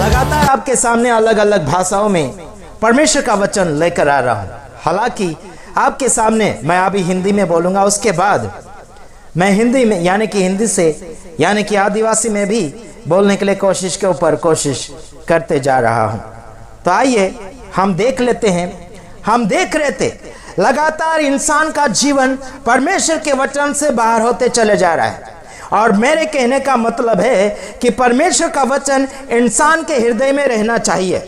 लगातार आपके सामने अलग अलग भाषाओं में परमेश्वर का वचन लेकर आ रहा हूं। हालांकि आपके सामने मैं अभी हिंदी में बोलूंगा, उसके बाद मैं हिंदी में यानी कि हिंदी से यानी कि आदिवासी में भी बोलने के लिए कोशिश करते जा रहा हूं। तो आइए हम देख लेते हैं। हम देख रहे थे लगातार इंसान का जीवन परमेश्वर के वचन से बाहर होते चले जा रहा है, और मेरे कहने का मतलब है कि परमेश्वर का वचन इंसान के हृदय में रहना चाहिए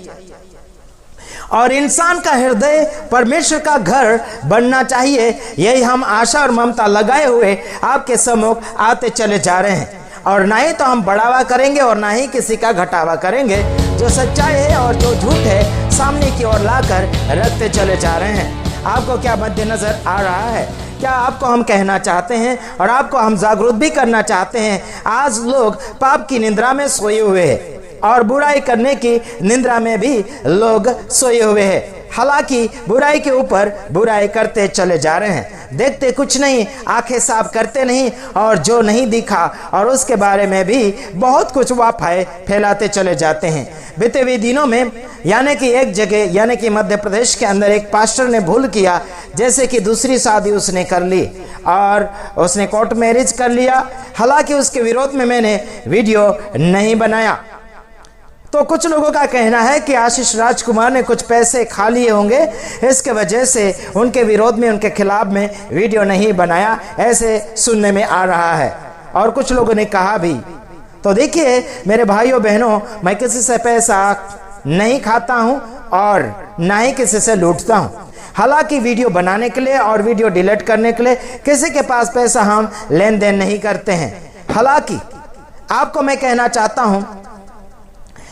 और इंसान का हृदय परमेश्वर का घर बनना चाहिए। यही हम आशा और ममता लगाए हुए आपके सम्मुख आते चले जा रहे हैं, और ना ही तो हम बढ़ावा करेंगे और ना ही किसी का घटावा करेंगे। जो सच्चाई है और जो झूठ है सामने की ओर लाकर रखते चले जा रहे हैं। आपको क्या मद्देनजर आ रहा है? क्या आपको हम कहना चाहते हैं और आपको हम जागरूक भी करना चाहते हैं? आज लोग पाप की निंद्रा में सोए हुए हैं और बुराई करने की निंद्रा में भी लोग सोए हुए हैं। हालांकि बुराई के ऊपर बुराई करते चले जा रहे हैं, देखते कुछ नहीं, आंखें साफ करते नहीं, और जो नहीं दिखा और उसके बारे में भी बहुत कुछ वाफाए फैलाते चले जाते हैं। बीते हुए दिनों में यानी कि एक जगह यानी कि मध्य प्रदेश के अंदर एक पास्टर ने भूल किया, जैसे कि दूसरी शादी उसने कर ली और उसने कोर्ट मैरिज कर लिया। हालांकि उसके विरोध में मैंने वीडियो नहीं बनाया। तो कुछ लोगों का कहना है कि आशीष राजकुमार ने कुछ पैसे खा लिए होंगे, इसके वजह से उनके विरोध में उनके खिलाफ में वीडियो नहीं बनाया, ऐसे सुनने में आ रहा है। और कुछ लोगों ने कहा भी। तो देखिए मेरे भाइयों बहनों, मैं किसी से पैसा नहीं खाता हूं और ना ही किसी से लूटता हूं। हालांकि वीडियो बनाने के लिए और वीडियो डिलीट करने के लिए किसी के पास पैसा हम लेन देन नहीं करते हैं। हालांकि आपको मैं कहना चाहता हूं,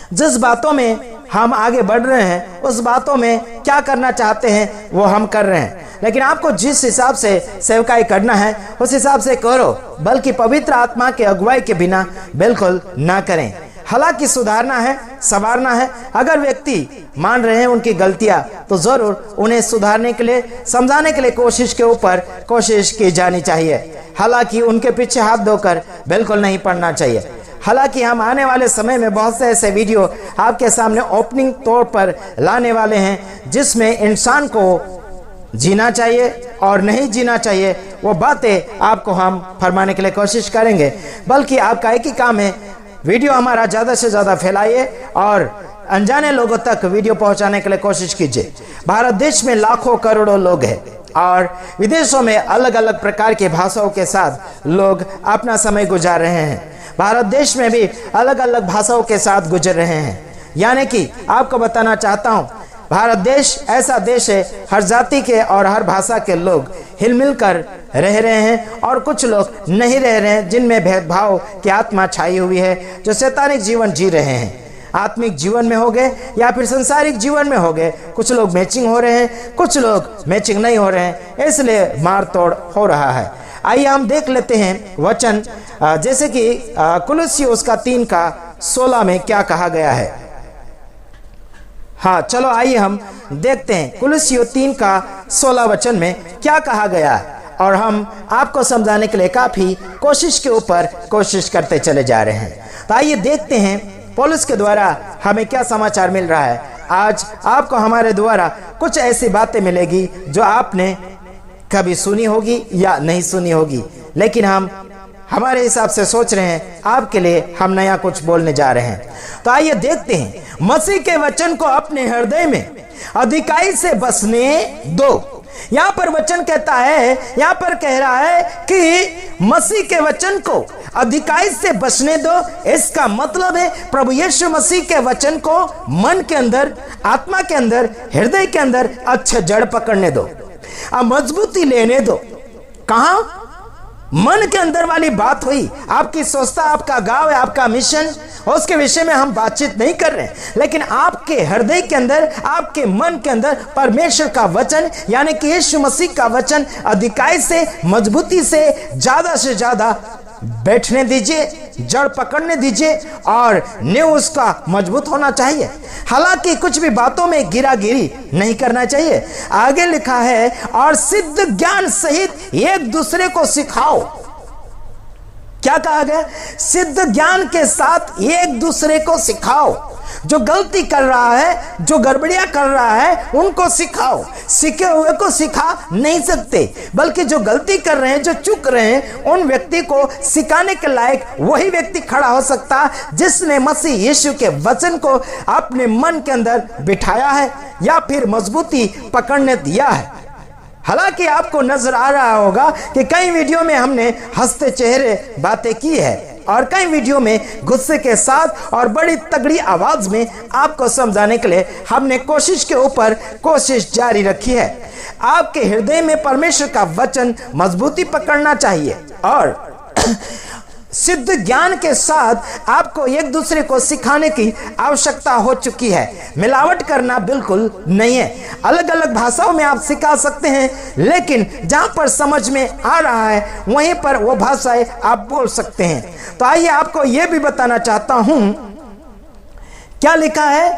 जिस बातों में हम आगे बढ़ रहे हैं उस बातों में क्या करना चाहते हैं वो हम कर रहे हैं, लेकिन आपको जिस हिसाब से सेवकाई करना है उस हिसाब से करो, बल्कि पवित्र आत्मा के अगुवाई के बिना बिल्कुल ना करें। हालांकि सुधारना है, संवारना है। अगर व्यक्ति मान रहे हैं उनकी गलतियां, तो जरूर उन्हें सुधारने के लिए, समझाने के लिए कोशिश की जानी चाहिए। हालांकि उनके पीछे हाथ धोकर बिल्कुल नहीं पड़ना चाहिए। हालांकि हम आने वाले समय में बहुत से ऐसे वीडियो आपके सामने ओपनिंग तौर पर लाने वाले हैं, जिसमें इंसान को जीना चाहिए और नहीं जीना चाहिए वो बातें आपको हम फरमाने के लिए कोशिश करेंगे। बल्कि आपका एक ही काम है, वीडियो हमारा ज़्यादा से ज़्यादा फैलाइए और अनजाने लोगों तक वीडियो पहुंचाने के लिए कोशिश कीजिए। भारत देश में लाखों करोड़ों लोग हैं और विदेशों में अलग अलग प्रकार की भाषाओं के साथ लोग अपना समय गुजार रहे हैं। भारत देश में भी अलग अलग भाषाओं के साथ गुजर रहे हैं। यानी कि आपको बताना चाहता हूं, भारत देश ऐसा देश है, हर जाति के और हर भाषा के लोग हिलमिल कर रह रहे हैं, और कुछ लोग नहीं रह रहे हैं जिनमें भेदभाव की आत्मा छाई हुई है, जो शैतानिक जीवन जी रहे हैं। आत्मिक जीवन में हो गए या फिर संसारिक जीवन में हो गए, कुछ लोग मैचिंग हो रहे हैं, कुछ लोग मैचिंग नहीं हो रहे हैं, इसलिए मार तोड़ हो रहा है। आइए हम देख लेते हैं वचन, जैसे कि कुलुस्सियों उसका 3:16 में क्या कहा गया है। हाँ चलो आइए हम देखते हैं कुलुस्सियों 3:16 वचन में क्या कहा गया है, और हम आपको समझाने के लिए काफी कोशिश के ऊपर कोशिश करते चले जा रहे हैं। तो आइए देखते हैं पौलुस के द्वारा हमें क्या समाचार मिल रहा है। आज आपको हमारे द्वारा कुछ ऐसी बातें मिलेगी जो आपने कभी सुनी होगी या नहीं सुनी होगी, लेकिन हम हमारे हिसाब से सोच रहे हैं आपके लिए हम नया कुछ बोलने जा रहे हैं। तो आइए देखते हैं, मसीह के वचन को अपने हृदय में अधिकाई से बसने दो। यहाँ पर वचन कहता है, यहाँ पर कह रहा है कि मसीह के वचन को अधिकाई से बसने दो। इसका मतलब है प्रभु यीशु मसीह के वचन को मन के अंदर, आत्मा के अंदर, हृदय के अंदर अच्छे जड़ पकड़ने दो, मजबूती लेने दो। कहां? मन के अंदर वाली बात हुई। आपकी सोचता, आपका गांव है, आपका मिशन, उसके विषय में हम बातचीत नहीं कर रहे, लेकिन आपके हृदय के अंदर, आपके मन के अंदर परमेश्वर का वचन यानी कि यीशु मसीह का वचन अधिकाई से, मजबूती से, ज्यादा से ज्यादा बैठने दीजिए, जड़ पकड़ने दीजिए, और नींव उसका मजबूत होना चाहिए। हालांकि कुछ भी बातों में गिरागिरी नहीं करना चाहिए। आगे लिखा है, और सिद्ध ज्ञान सहित एक दूसरे को सिखाओ। क्या कहा गया? सिद्ध ज्ञान के साथ एक दूसरे को सिखाओ। जो गलती कर रहा है, जो गड़बड़ियां कर रहा है, उनको सिखाओ। सीखे हुए को सिखा नहीं सकते, बल्कि जो गलती कर रहे हैं, जो चूक रहे हैं, उन व्यक्ति को सिखाने के लायक वही व्यक्ति खड़ा हो सकता जिसने मसीह यीशु के वचन को अपने मन के अंदर बिठाया है या फिर मजबूती पकड़ने दिया है। हालांकि आपको नजर आ रहा होगा कि कई वीडियो में हमने हंसते चेहरे बातें की है और कई वीडियो में गुस्से के साथ और बड़ी तगड़ी आवाज में आपको समझाने के लिए हमने कोशिश के ऊपर कोशिश जारी रखी है। आपके हृदय में परमेश्वर का वचन मजबूती पकड़ना चाहिए और सिद्ध ज्ञान के साथ आपको एक दूसरे को सिखाने की आवश्यकता हो चुकी है। मिलावट करना बिल्कुल नहीं है। अलग अलग भाषाओं में आप सिखा सकते हैं, लेकिन जहां पर समझ में आ रहा है वहीं पर वो भाषाएं आप बोल सकते हैं। तो आइए आपको यह भी बताना चाहता हूं, क्या लिखा है,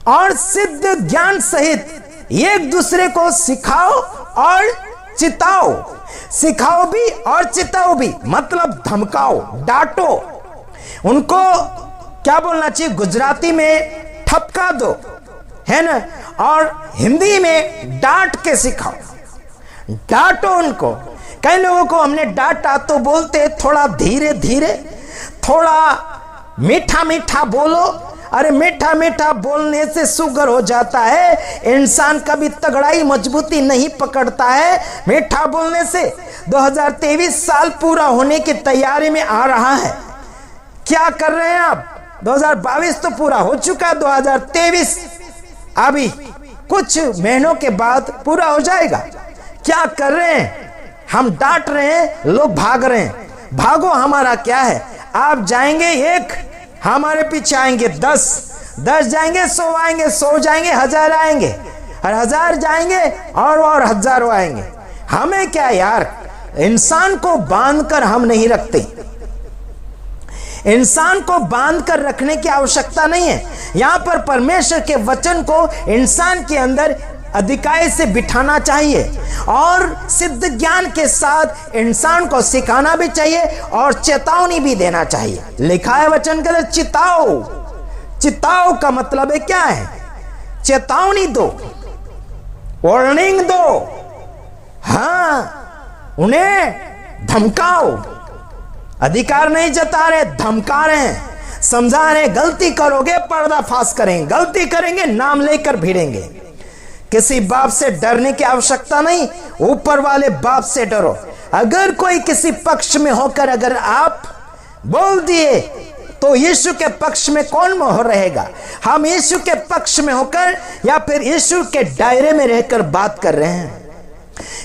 और सिद्ध ज्ञान सहित एक दूसरे को सिखाओ और चिताओ। सिखाओ भी और चिताओ भी, मतलब धमकाओ, डांटो उनको। क्या बोलना चाहिए, गुजराती में ठपका दो, है ना, और हिंदी में डांट के सिखाओ, डांटो उनको। कई लोगों को हमने डांटा तो बोलते थोड़ा धीरे धीरे, थोड़ा मीठा मीठा बोलो। अरे मीठा मीठा बोलने से शुगर हो जाता है, इंसान कभी तगड़ाई मजबूती नहीं पकड़ता है मीठा बोलने से। 2023 साल पूरा होने की तैयारी में आ रहा है। क्या कर रहे हैं आप? 2022 तो पूरा हो चुका, 2023 अभी कुछ महीनों के बाद पूरा हो जाएगा। क्या कर रहे हैं? हम डांट रहे हैं, लोग भाग रहे हैं। भागो, हमारा क्या है? आप जाएंगे 1, हमारे पीछे आएंगे 10 जाएंगे, 100 आएंगे, 100 जाएंगे, 1000 आएंगे, और 1000 जाएंगे और हजारों आएंगे। हमें क्या यार, इंसान को बांधकर हम नहीं रखते। इंसान को बांधकर रखने की आवश्यकता नहीं है। यहां पर परमेश्वर के वचन को इंसान के अंदर अधिकाय से बिठाना चाहिए और सिद्ध ज्ञान के साथ इंसान को सिखाना भी चाहिए और चेतावनी भी देना चाहिए। लिखा है वचन के अंदर, चिताओ। चिताओ का मतलब है क्या है? चेतावनी दो, वार्निंग दो, हाँ, उन्हें धमकाओ। अधिकार नहीं जता रहे, धमका रहे हैं, समझा रहे, गलती करोगे पर्दाफाश करेंगे, गलती करेंगे नाम लेकर भिड़ेंगे। किसी बाप से डरने की आवश्यकता नहीं, ऊपर वाले बाप से डरो। अगर कोई किसी पक्ष में होकर अगर आप बोल दिए तो यीशु के पक्ष में कौन मोहर रहेगा? हम यीशु के पक्ष में होकर या फिर यीशु के दायरे में रहकर बात कर रहे हैं।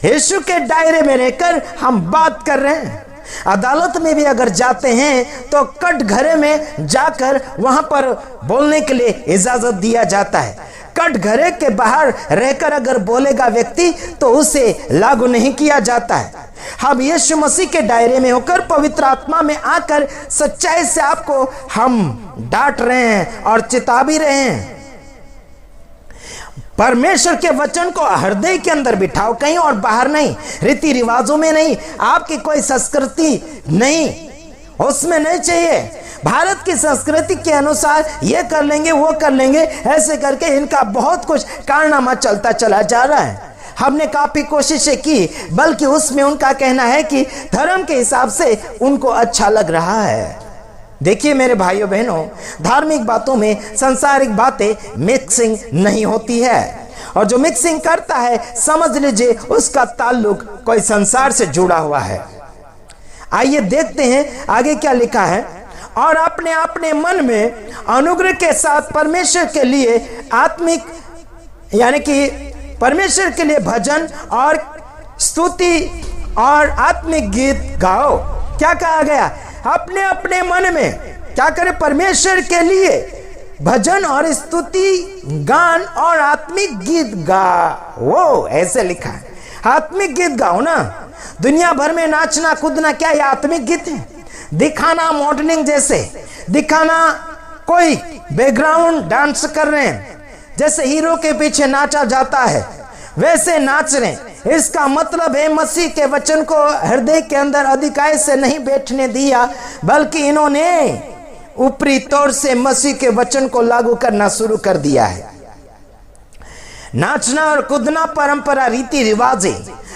यीशु के दायरे में रहकर हम बात कर रहे हैं। अदालत में भी अगर जाते हैं तो कटघरे में जाकर वहां पर बोलने के लिए इजाजत दिया जाता है। कटघरे के बाहर रहकर अगर बोलेगा व्यक्ति तो उसे लागू नहीं किया जाता है। हम यीशु मसीह के दायरे में होकर पवित्र आत्मा में आकर सच्चाई से आपको हम डांट रहे हैं और चिता भी रहे हैं। परमेश्वर के वचन को हृदय के अंदर बिठाओ, कहीं और बाहर नहीं, रीति रिवाजों में नहीं, आपकी कोई संस्कृति नहीं, उसमें नहीं चाहिए। भारत की संस्कृति के अनुसार ये कर लेंगे, वो कर लेंगे, ऐसे करके इनका बहुत कुछ कारनामा चलता चला जा रहा है। हमने काफी कोशिशें की, बल्कि उसमें उनका कहना है कि धर्म के हिसाब से उनको अच्छा लग रहा है। देखिए मेरे भाइयों बहनों, धार्मिक बातों में सांसारिक बातें मिक्सिंग नहीं होती है, और जो मिक्सिंग करता है समझ लीजिए उसका ताल्लुक कोई संसार से जुड़ा हुआ है। आइए देखते हैं आगे क्या लिखा है। और अपने अपने मन में अनुग्रह के साथ परमेश्वर के लिए आत्मिक यानी कि परमेश्वर के लिए भजन और स्तुति और आत्मिक गीत गाओ। क्या कहा गया? अपने अपने मन में क्या करें? परमेश्वर के लिए भजन और स्तुति गान और आत्मिक गीत गाओ, ऐसे लिखा है। आत्मिक गीत गाओ ना। दुनिया भर में नाचना कूदना क्या ये आत्मिक गीत है? दिखाना मॉडलिंग जैसे दिखाना, कोई बैकग्राउंड डांस कर रहे हैं, जैसे हीरो के पीछे नाचा जाता है वैसे नाच रहे हैं। इसका मतलब है मसीह के वचन को हृदय के अंदर अधिकाय से नहीं बैठने दिया, बल्कि इन्होंने ऊपरी तौर से मसीह के वचन को लागू करना शुरू कर दिया है। नाचना और कूदना, परंपरा, रीति रिवाजें,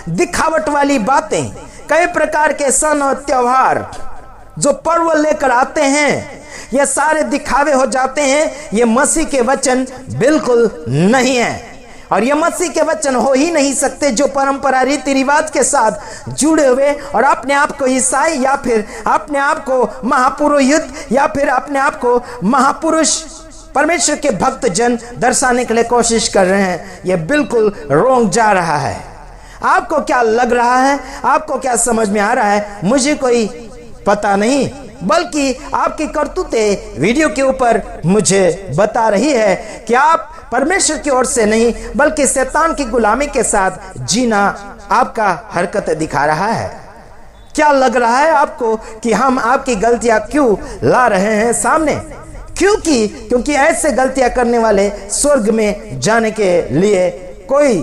दिखावट वाली बातें, कई प्रकार के सन और त्योहार जो पर्व लेकर आते हैं, ये सारे दिखावे हो जाते हैं। ये मसीह के वचन बिल्कुल नहीं है और ये मसीह के वचन हो ही नहीं सकते जो परंपरा, रीति रिवाज के साथ जुड़े हुए और अपने आप को ईसाई या फिर अपने आप को महापुरोहित या फिर अपने आप को महापुरुष, परमेश्वर के भक्त जन दर्शाने के लिए कोशिश कर रहे हैं। ये बिल्कुल रोंग जा रहा है। आपको क्या लग रहा है, आपको क्या समझ में आ रहा है, मुझे कोई पता नहीं, बल्कि आपकी करतूतें वीडियो के ऊपर मुझे बता रही है कि आप परमेश्वर की ओर से नहीं बल्कि शैतान की गुलामी के साथ जीना आपका हरकत दिखा रहा है। क्या लग रहा है आपको कि हम आपकी गलतियां क्यों ला रहे हैं सामने? क्योंकि ऐसे गलतियां करने वाले स्वर्ग में जाने के लिए कोई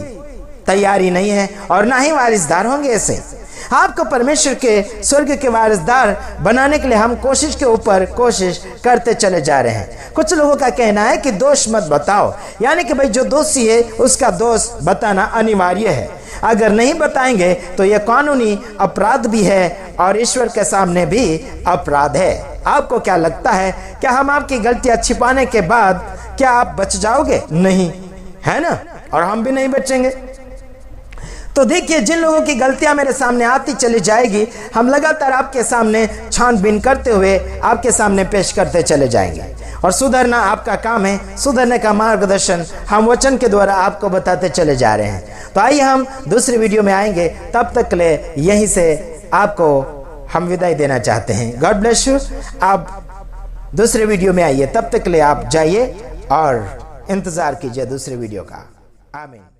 तैयारी नहीं है और ना ही वारिसदार होंगे। ऐसे आपको परमेश्वर के स्वर्ग के वारिसदार बनाने के लिए हम कोशिश के ऊपर कोशिश करते चले जा रहे हैं। कुछ लोगों का कहना है कि दोष मत बताओ, यानी कि भाई जो दोषी है उसका दोष बताना अनिवार्य है। अगर नहीं बताएंगे तो यह कानूनी अपराध भी है और ईश्वर के सामने भी अपराध है। आपको क्या लगता है, क्या हम आपकी गलतियां छिपाने के बाद क्या आप बच जाओगे? नहीं, है ना? और हम भी नहीं बचेंगे। तो देखिए, जिन लोगों की गलतियां मेरे सामने आती चली जाएगी, हम लगातार आपके सामने छानबीन करते हुए आपके सामने पेश करते चले जाएंगे और सुधरना आपका काम है। सुधरने का मार्गदर्शन हम वचन के द्वारा आपको बताते चले जा रहे हैं। तो आइए हम दूसरी वीडियो में आएंगे, तब तक के लिए यहीं से आपको हम विदाई देना चाहते हैं। God bless you. आप दूसरे वीडियो में आइए, तब तक के लिए आप जाइए और इंतजार कीजिए दूसरे वीडियो का। आमीन।